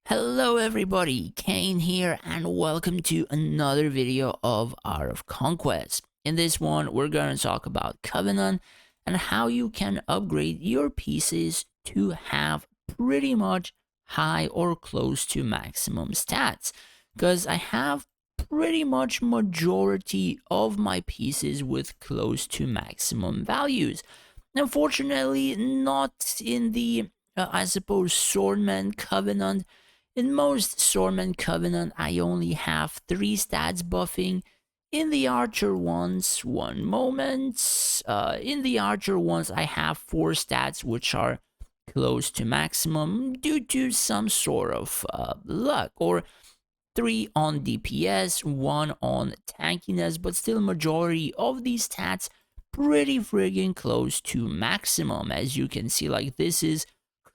Hello everybody, Kane here and welcome to another video of Art of Conquest. In this one, we're going to talk about Covenant and how you can upgrade your pieces to have pretty much high or close to maximum stats. Because I have pretty much majority of my pieces with close to maximum values. Unfortunately, not in the, I suppose, Swordman Covenant. In most Swordman Covenant, I only have 3 stats buffing. In the Archer ones, one moment. In the Archer ones, I have 4 stats which are close to maximum due to some sort of luck, or 3 on DPS, 1 on tankiness, but still majority of these stats pretty friggin' close to maximum. As you can see, like, this is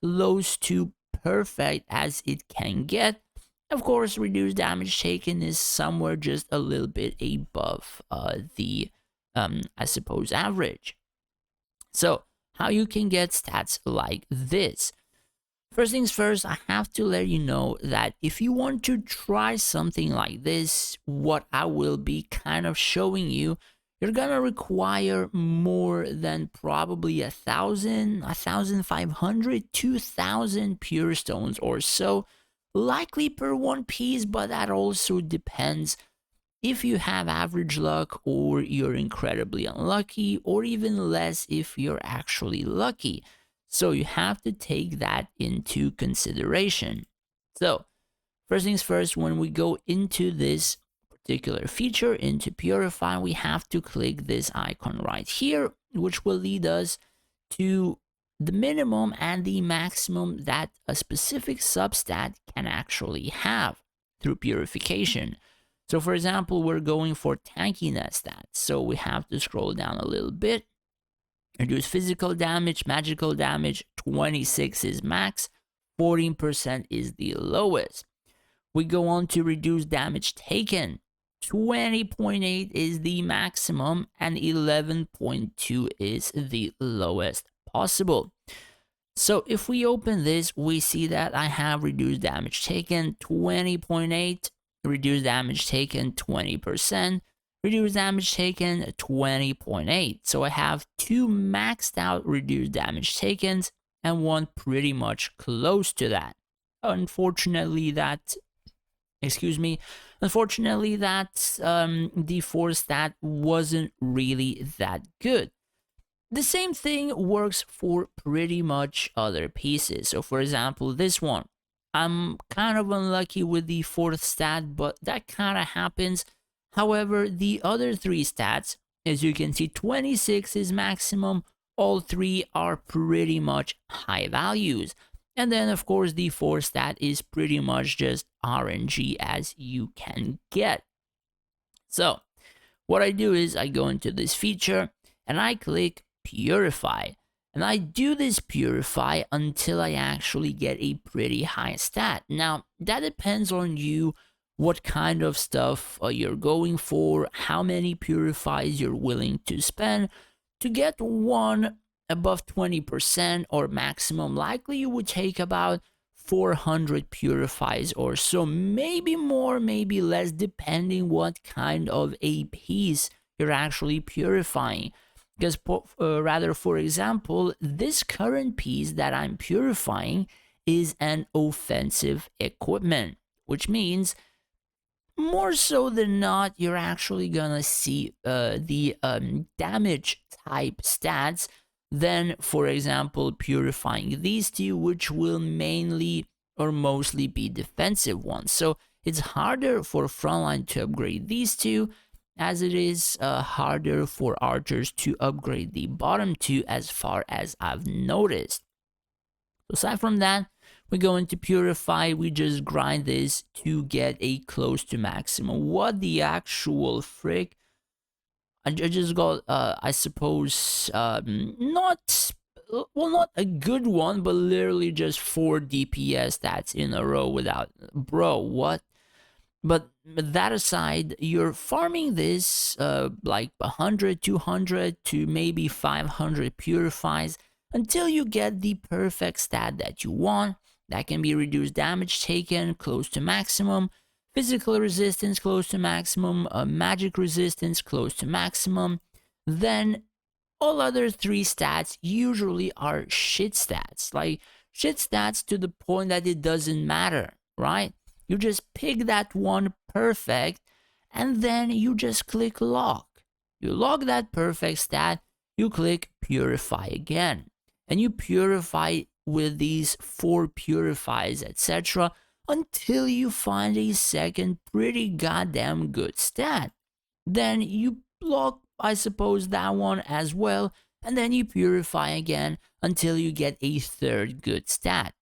close to perfect as it can get. Of course, reduced damage taken is somewhere just a little bit above the, I suppose, average. So, how you can get stats like this? First things first, I have to let you know that if you want to try something like this, what I will be kind of showing you, you're gonna require more than probably 1,500, 2,000 pure stones or so, likely per one piece, but that also depends if you have average luck or you're incredibly unlucky, or even less if you're actually lucky. So you have to take that into consideration. So first things first, when we go into this particular feature, into Purify, we have to click this icon right here, which will lead us to the minimum and the maximum that a specific substat can actually have through purification. So for example, we're going for tankiness stats, so we have to scroll down a little bit. Reduce physical damage, magical damage, 26 is max, 14% is the lowest. We go on to reduce damage taken. 20.8 is the maximum and 11.2 is the lowest possible. So if we open this, we see that I have reduced damage taken 20.8, reduced damage taken 20%, reduced damage taken 20.8. So I have 2 maxed out reduced damage taken and one pretty much close to that. Unfortunately, that the 4 stat wasn't really that good. The same thing works for pretty much other pieces. So for example, this one, I'm kind of unlucky with the 4th stat, but that kind of happens. However, the other 3 stats, as you can see, 26 is maximum. All 3 are pretty much high values. And then, of course, the 4th stat is pretty much just RNG as you can get. So, what I do is I go into this feature and I click Purify. And I do this Purify until I actually get a pretty high stat. Now, that depends on you, what kind of stuff you're going for, how many Purifies you're willing to spend. To get one above 20% or maximum, likely you would take about 400 Purifies or so, maybe more, maybe less, depending what kind of a piece you're actually purifying. Because for example, this current piece that I'm purifying is an offensive equipment, which means more so than not, you're actually gonna see the damage type stats than, for example, purifying these 2, which will mainly or mostly be defensive ones. So it's harder for frontline to upgrade these 2, as it is harder for archers to upgrade the bottom 2, as far as I've noticed. Aside from that, we go into Purify, we just grind this to get a close to maximum. What the actual frick? I just got, I suppose, not a good one, but literally just 4 DPS stats in a row without, bro, what? But that aside, you're farming this like 100, 200 to maybe 500 purifies until you get the perfect stat that you want. That can be reduced damage taken close to maximum, physical resistance close to maximum, magic resistance close to maximum. Then all other three stats usually are shit stats. Like shit stats to the point that it doesn't matter, right? You just pick that one perfect and then you just click lock. You lock that perfect stat, you click purify again. And you purify with these 4 purifies, etc., until you find a second pretty goddamn good stat. Then you block, I suppose, that one as well, and then you purify again until you get a third good stat.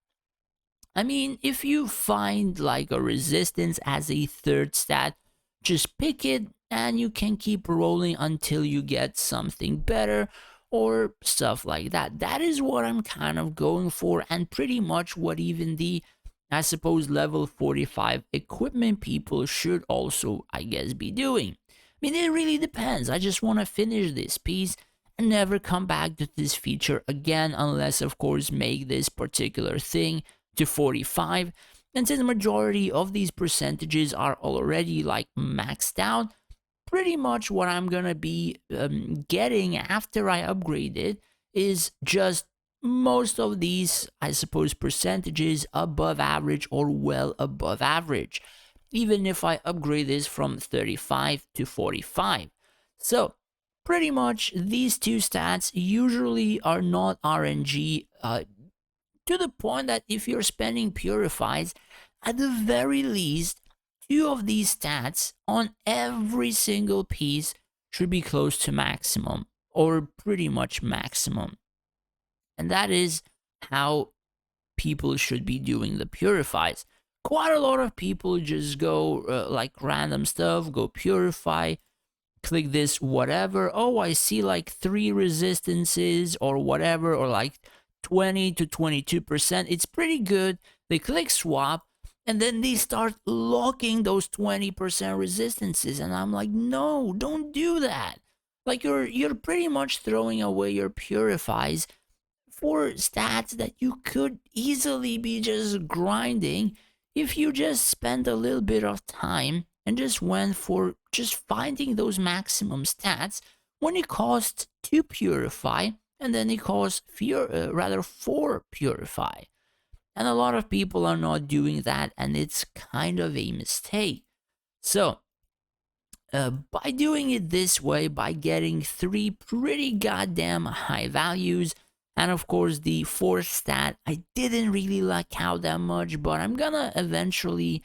I mean, if you find like a resistance as a third stat, just pick it and you can keep rolling until you get something better or stuff like that. That is what I'm kind of going for, and pretty much what even the, I suppose, level 45 equipment people should also, I guess, be doing. I mean, it really depends. I just want to finish this piece and never come back to this feature again, unless, of course, make this particular thing to 45. And since the majority of these percentages are already like maxed out, pretty much what I'm gonna be getting after I upgrade it is just most of these, I suppose, percentages above average or well above average, even if I upgrade this from 35 to 45. So pretty much these two stats usually are not RNG, to the point that if you're spending purifies, at the very least, 2 of these stats on every single piece should be close to maximum, or pretty much maximum. And that is how people should be doing the purifies. Quite a lot of people just go like random stuff, go purify, click this whatever. Oh, I see like 3 resistances or whatever, or like 20 to 22%. It's pretty good. They click swap and then they start locking those 20% resistances, and I'm like, no, don't do that. Like you're pretty much throwing away your purifies for stats that you could easily be just grinding if you just spent a little bit of time and just went for just finding those maximum stats when it costs 2 purify and then it costs 4 purify. And a lot of people are not doing that, and it's kind of a mistake. So by doing it this way, by getting 3 pretty goddamn high values, and of course the 4th stat I didn't really like how that much, but I'm gonna eventually,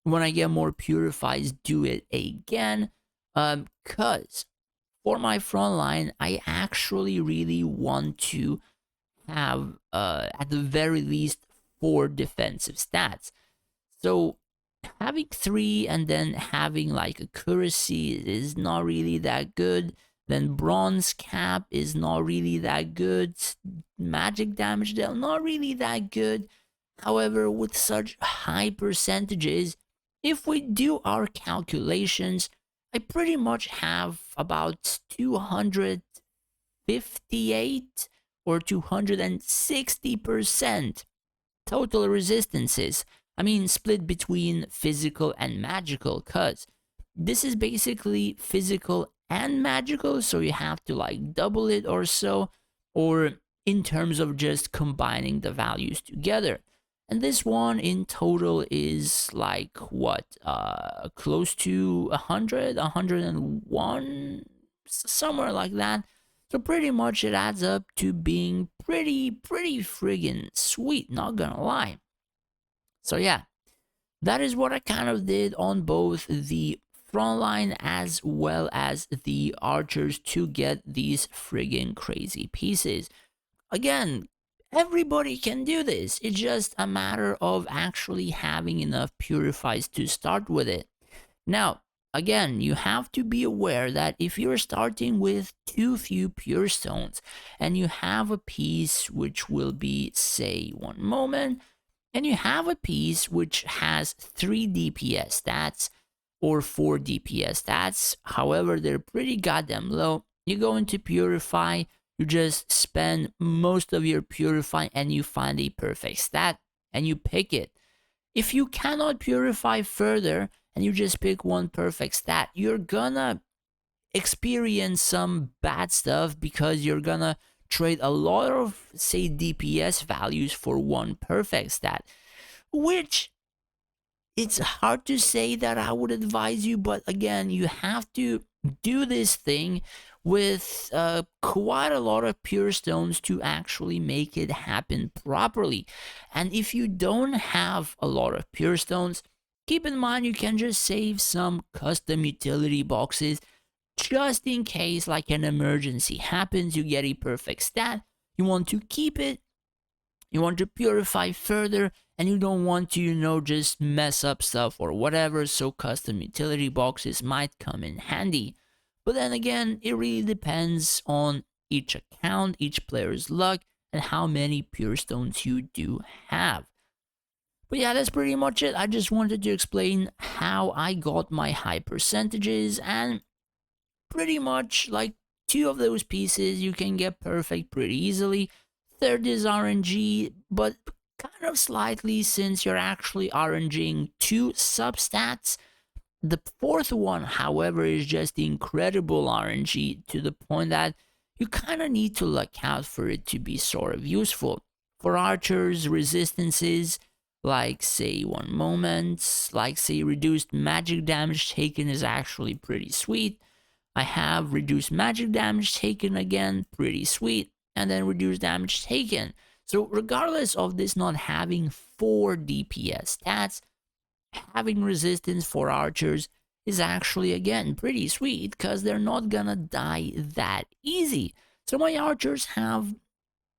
when I get more purifies, do it again, cause for my front line I actually really want to have at the very least 4 defensive stats. So having 3 and then having like accuracy is not really that good. Then bronze cap is not really that good. Magic damage dealt, not really that good. However, with such high percentages, if we do our calculations, I pretty much have about 258 or 260% total resistances. I mean, split between physical and magical, cuz this is basically physical and magical, so you have to like double it or so, or in terms of just combining the values together. And this one in total is like what, close to 100, 101, somewhere like that. So pretty much it adds up to being pretty friggin' sweet, not gonna lie. So yeah, that is what I kind of did on both the front line as well as the archers to get these friggin' crazy pieces. Again, everybody can do this. It's just a matter of actually having enough purifies to start with it. Now, again, you have to be aware that if you're starting with too few pure stones and you have a piece which will be, say, one moment, and you have a piece which has 3 DPS stats or 4 DPS stats, however, they're pretty goddamn low, you go into Purify, you just spend most of your Purify and you find a perfect stat. and you pick it. If you cannot purify further and you just pick one perfect stat, you're gonna experience some bad stuff because you're gonna trade a lot of, say, DPS values for one perfect stat, which it's hard to say that I would advise you, but again, you have to do this thing with quite a lot of pure stones to actually make it happen properly. And if you don't have a lot of pure stones, keep in mind you can just save some custom utility boxes just in case like an emergency happens, you get a perfect stat, you want to keep it, you want to purify further, and you don't want to, just mess up stuff or whatever, so custom utility boxes might come in handy. But then again, it really depends on each account, each player's luck, and how many pure stones you do have. But yeah, that's pretty much it. I just wanted to explain how I got my high percentages, and pretty much like two of those pieces you can get perfect pretty easily. Third is RNG, but kind of slightly since you're actually RNGing two substats. The fourth one, however, is just incredible RNG to the point that you kind of need to look out for it to be sort of useful. For archers, resistances, like say one moment, like say reduced magic damage taken is actually pretty sweet. I have reduced magic damage taken again, pretty sweet, and then reduced damage taken. So regardless of this not having 4 DPS stats, having resistance for archers is actually again pretty sweet because they're not gonna die that easy. So my archers have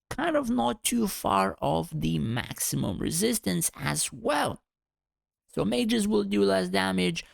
kind of not too far off the maximum resistance as well. So mages will do less damage,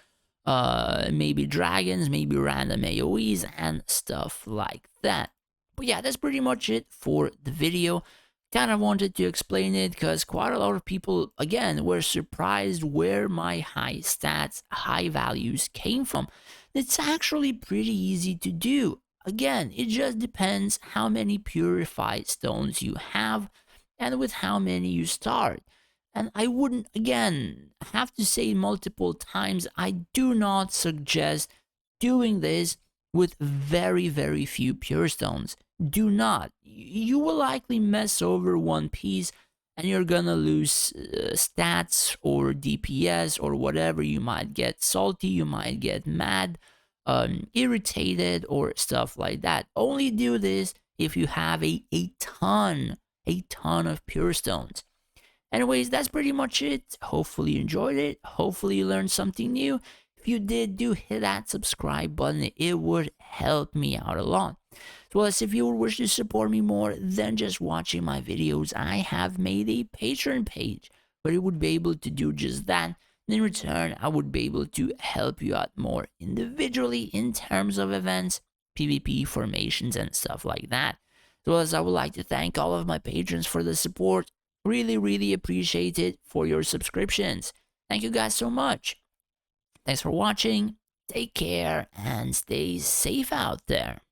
maybe dragons, maybe random AoEs and stuff like that. But yeah, that's pretty much it for the video. Kind of wanted to explain it because quite a lot of people, again, were surprised where my high stats, high values came from. It's actually pretty easy to do. Again, it just depends how many purified stones you have and with how many you start. And I wouldn't, again, have to say multiple times, I do not suggest doing this with very, very few pure stones. Do not. You will likely mess over one piece and you're gonna lose stats or DPS or whatever. You might get salty, you might get mad, irritated, or stuff like that. Only do this if you have a ton of pure stones. Anyways, that's pretty much it. Hopefully you enjoyed it. Hopefully you learned something new. If you did, do hit that subscribe button. It would help me out a lot. As well as if you would wish to support me more than just watching my videos, I have made a Patreon page where you would be able to do just that. And in return, I would be able to help you out more individually in terms of events, PvP formations, and stuff like that. As well as I would like to thank all of my patrons for the support. Really appreciate it for your subscriptions. Thank you guys so much. Thanks for watching. Take care and stay safe out there.